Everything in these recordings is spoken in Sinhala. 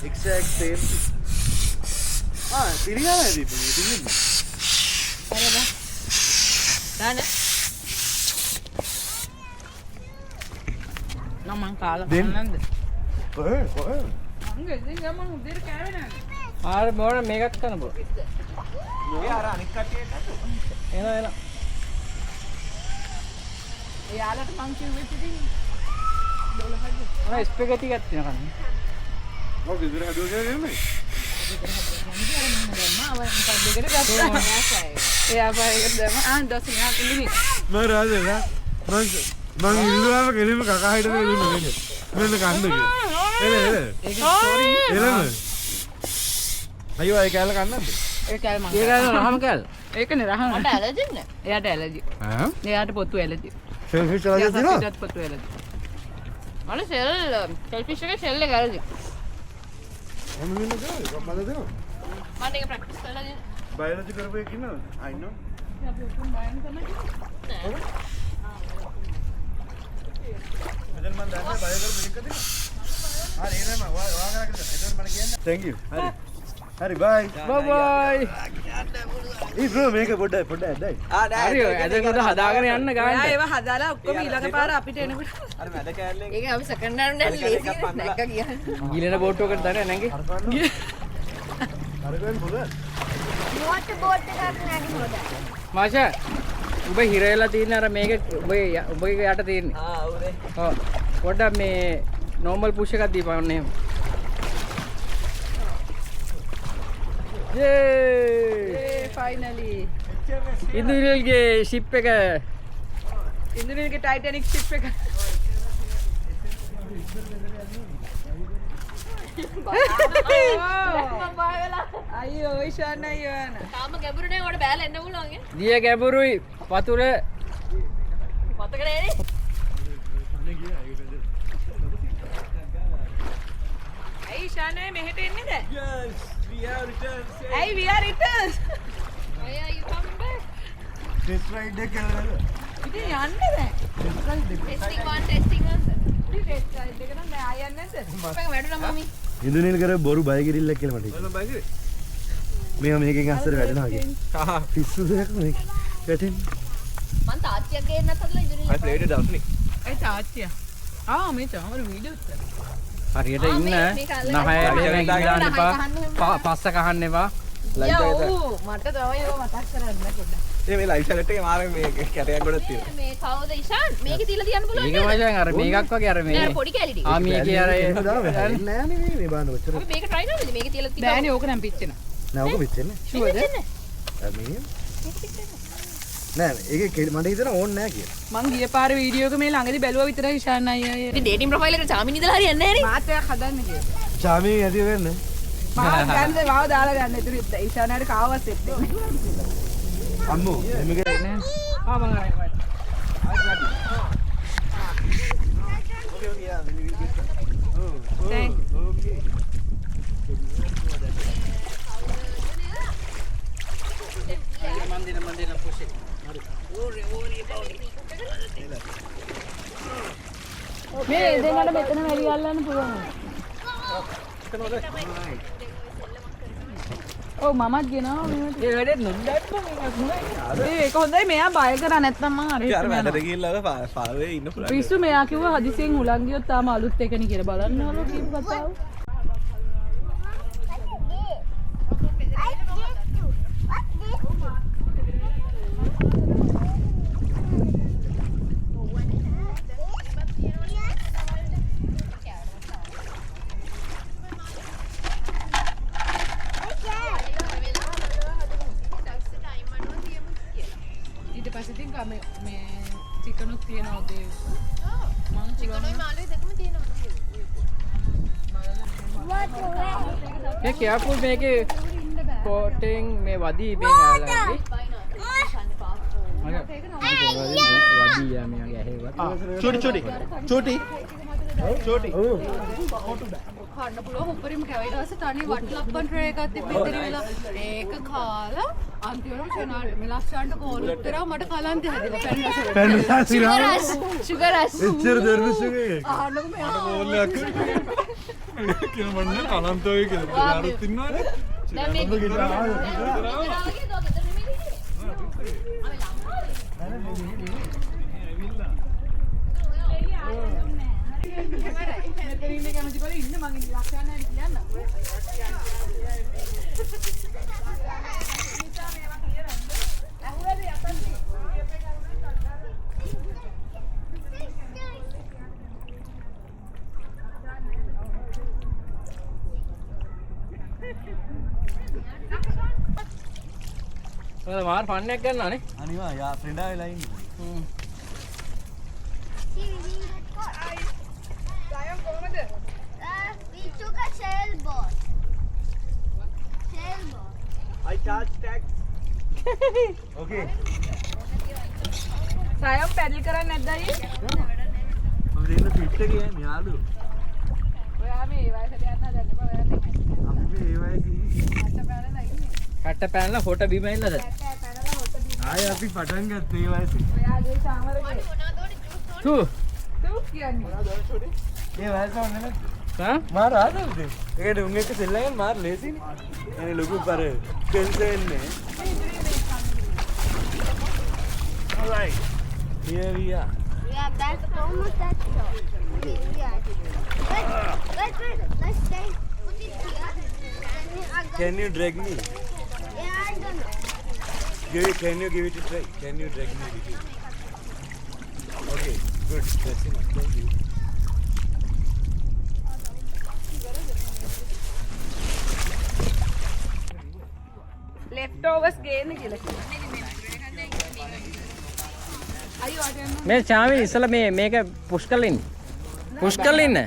exact same. පිළිගන්න ඇති පිළිගන්න. හරිද? දාන්න. නම කාලා නන්ද. කොහෙ? මං ඉතින් මම උදේට කෑවේ නෑ. ආර මොන මේකක් කරන්න බෝ. මේ අර අනික් කට්ටියට එන. එයාලට මං කිව්වෙත් ඉතින් 12යි. ඔය ස්පෙගටි ටිකක් තියෙනවා කන්නේ. ඔව් ඉතින් හදුවා කියලා නෙමෙයි. මම රාජා මං ඉල්ලුවාම කෙලින්ම කකා හිටගෙන ඉන්න මෙන්න. මෙන්න කන්න කියලා. එල. එලම. අයියෝ ඒ කැල කන්නද? ඒ කෑල් මං. ඒක රහම කැල්. ඒකනේ රහම. මට ඇලර්ජි නේ. එයාට ඇලර්ජි. ඈ? එයාට පොතු ඇලර්ජි. සෙල්ෆිෂ් වලද තියෙනවා? එයාට පොතු ඇලර්ජි. මට සෙල්ෆිෂ් එකේ ෂෙල් එක ඇලර්ජි. මොන වෙනද? කොහමද දෙනවා? මට ඒක ප්‍රැක්ටිස් කරලා දෙන්න. බයොලොජි කරපු එක ඉන්නවද? I know. අපි ඔක්කොම බයන් තමයි. මෙතන මම දන්නේ බයෝ කරපු එකද? හරි එහෙනම් වා කරගෙන එතන මට කියන්න. Thank you. හරි. හරි bye. බයි. ඊ බ්‍රෝ මේක පොඩ්ඩයි ඇද්දයි. හරි ඔය ඇදගෙන හදාගෙන යන්න ඔයා ගන්න. ඒව හදාලා ඔක්කොම ඊළඟ පාර අපිට එනකොට අර මැද කෑල්ලෙන් ඒක අපි සෙකන්ඩ් හෑන්ඩ් එකක් ලේසි නැක්ක කියන්නේ. ගිලන බෝට්ටුවකට දාන්නේ නැංගේ. අර ගන්න පොද. මොකටද බෝට් එකක් නැගි හොදයි. මාෂා ඔබ හිර වෙලා තියෙන අර මේක ඔබගේ යට තියෙන්නේ. උදේ. ඔව්. පොඩ්ඩක් මේ normal push එකක් දීපන් එහෙම. Yay! finally ඉන්දුනිල්ගේ ship එක ඉන්දුනිල්ගේ ටයිටැනික් ෂිප් එක අයියෝ ඉෂාන් අයියෝ යන තාම ගැඹුරු නේ උඩ බෑලා එන්න පුළුවන් ඈ. දිය ගැඹුරුයි වතුර පොතක නේනේ. ඇයි ඉෂාන් අය මෙහෙට එන්නේ දැන් Yes, we have returned. ඇයි we are returned Why are you coming back? Test ride එක කරලා. ඉතින් යන්න දැන් Testing 1 testing 1. ඉතින් ටෙස්ට් රයිඩ් එක නම් දැන් ආයෙ යන්නේ නැද්ද අපේ වැඩුණා මමි. ඉන්දුනිල් කර බොරු බය කිරිල්ලක් කියලා මට ඔයාලා බයි කරේ? මේක මේකෙන් අස්සර වැටෙනවා කිය. පිස්සු දෙයක් මේක. වැටෙන්නේ. මං තාච්චියක් ගේන්නත් හදලා ඉදිරියට. I played it out නේ. ඒ තාත්තිය මේ තමයි වීඩියෝ උත්තර හරියට ඉන්න නහය වෙන ඉඳන් එපා පස්ස කහන්න එපා ලයිට් එක යෝ මට තමයි ඒක මතක් කරන්න පොඩ්ඩක් මේ live chat එකේ මාර මේ කැටයක් ගොඩක් තියෙනවා. මේ කවුද ඉෂාන්? මේකේ තියලා තියන්න පුළුවන් මේක මචං අර මේකක් වගේ අර මේ නෑ පොඩි කැලි ටික. ආමියගේ අර නෑ නේ මේ බාන ඔච්චර. අපි මේක try කරමුද? මේකේ තියලා තිබ්බා. බෑනේ ඕක නම් පිච්චෙන නෑ ඔක පිටින්නේ. ෂුවර්ද මේ නෑ ඒක මට හිතෙන ඕන් නෑ කියලා. මං ගිය පාර වීඩියෝ එක මේ ළඟදී බැලුවා විතරයි ඉෂාන් අයියා ඉතින් dating profile එකට චාමින් ඉඳලා හරියන්නේ නෑනේ. මාත්‍යක් හදන්න කියලා චාමි ඇති වෙන්න. මාව ගන්න මාව දාලා ගන්න ඉතින් ඉෂාන් අයට කාවස් එත් අම්මෝ මේක නෑ ආ මං ආයෙත් Okay, yeah, then we get that. Oh, Thank okay. මන්දින පුෂේ මේ දෙන්නට මෙතන වැඩි අල්ලන්න පුළුවන් ඔව් මමත් ගෙනවා මේකට ඒ වැඩේ නොදන්න ඒක හොඳයි මෙයා බය කරා නැත්නම් මං අර අර වැඩට ගිහිල්ලා පාවේ ඉන්න පුළුවන්. පිස්සු මෙයා කිව්වා හදිසියෙන් හුලං ගියොත් තාම අලුත් එකනේ කියලා බලන්නවලු කීප කතාව ඊට පස්සේ තින් මේ චිකනුත් තියනවා දේ මං චිකනුයි මාළුයි දෙකම තියෙනවා. මේ කියාපු මේකේ පොටෙන් මේ වදී මේ ආලාගේ වදී යා මෙයාගේ ඇහෙවත් චෝටි. කන්න පුළුවන් උඩරින් කැවිලා ඊට පස්සේ තනි වට්ලප්පන් ට්‍රේ එකක් තිබ්බ ඉතින් වෙලා ඒක කාලා අන්තිමටම ෂනාල් මිලස්සන්ට කෝල් උත්තරා මට කලන්තය හැදිලා පැන්න රස පැන්න රස sugar rush එච්චර දර්ශකේ. ආන්නකො මෙයා කියන මන්නේ කලන්තෝයි කියලා දාරුත් ඉන්නවනේ දැන් මේ ඔයාලා මාර ෆන් එකක් ගන්නවනේ. අනිවා යා ෆ්‍රෙන්ඩා වෙලා ඉන්නේ. We took a sailboat. I charge tax. Okay. සයම් පැඩල් කරන්නේ නැද්ද අයියේ? අපි දෙන්න පිට එකේ යන්නේ යාළුවෝ. ඔයා මේ වයසට යන්න හදන්නේ බා ඔයා තමයි. අපි මේ වයසේ අට පැනලා ඉන්නේ. කට්ට පැනලා හොට බිම ඉන්නද? පැනලා හොට බිම. ආයේ අපි පටන් ගත්තා මේ වයසේ. ඔයාගේ සාමරගේ. තු තෝ කියන්නේ. ඒ වයස වුණේ හා මාර ආදල්ද? ඒකට උන් එක්ක සෙල්ලගෙන මාර ලේසිනේ. එනේ ලොකු පර ටෙන්ස් වෙන්නේ. Alright. Here we are. Yeah, that's almost that shore. Okay, yeah. Wait. Let's stay. Put it here. Can you drag me? Yeah, I don't know. Can you give it a try? Can you drag me with you? Okay, good. That's enough. Thank you. leftovers ගේන්න කියලා කිව්වා. අයියෝ අද යන්න. මේ චාමි ඉස්සලා මේක පුෂ් කරලා ඉන්න. පුෂ් කරලා ඉන්න.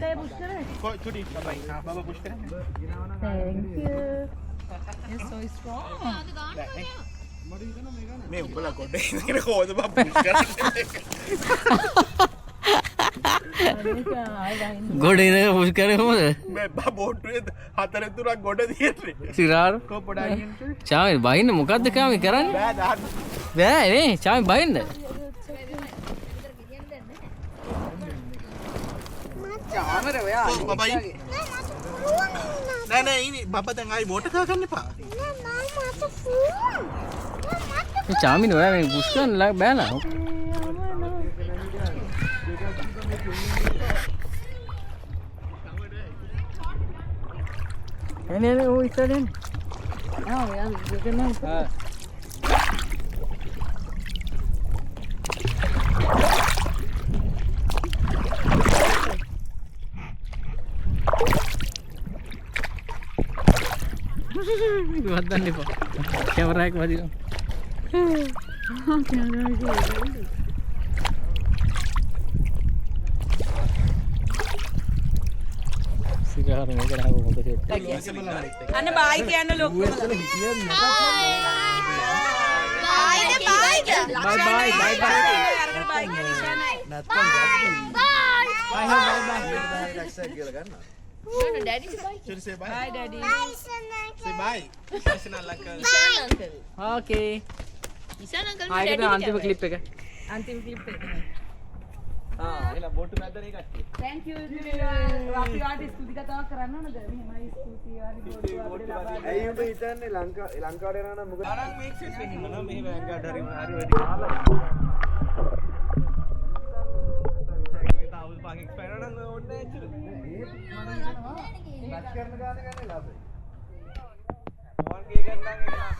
You're so strong. මේ උඹලා කොඩේ ඉඳගෙන කොහොමද බා පුෂ් කරන්නේ? ගොඩ ඉඳලා පුෂ් කරේ කොහමද? මේ බා බෝට්ටුවේ හතරේ තුනක් ගොඩ දියන්නේ. සිරාර කො පොඩාගෙන චාමි බයින්න මොකද්ද චාමි කරන්නේ? බෑ දාන්න. බෑ නේ චාමි බයින්න. චාමර ඔයා. බබයි. නෑ ඉනි බබා දැන් ආයි බෝට කා ගන්න එපා. මේ චාමින ඔයා මේ පුෂ් කරන්න බෑ නා. එනේ ඔය ඉස්සරෙන්. ආ ඔයා දෙකම ආ වදන්න එපා. කැමරා එක වදිනවා. සිගාර මේක නාව මොකද ඒක. අන්න බයි කියන්න ලොක්කම. No, Daddy, bye. Should say bye. Bye daddy. Bye, Sana. Say bye. Listen uncle. ඕකේ. ආයෙත් අන්තිම ක්ලිප් එක. අන්තිම ක්ලිප් එක. ආ එලා බෝට්ටු මැද්දනේ කට්ටිය. Thank you. අපි ආට ස්තුති කතාවක් කරන්න ඕනද? මෙහෙමයි ස්තුතියි වාඩි බෝඩ් අපිට ලබා දෙන්න. ඇයි උඹ හිතන්නේ ලංකාවට යනවා නම් මොකද? අරන් මේක් සෙන්ස් වෙන්නේ නෝ මෙහෙම ලංකාවට හරි වැඩි ආලා. ඒක තාවුල් පාක් එක්ස්පයර් නම් ඕනේ ඇත්තට. බස් කරන ගාන ගන්නේ ලාභයි. ෆෝන් ගේ ගන්න නම්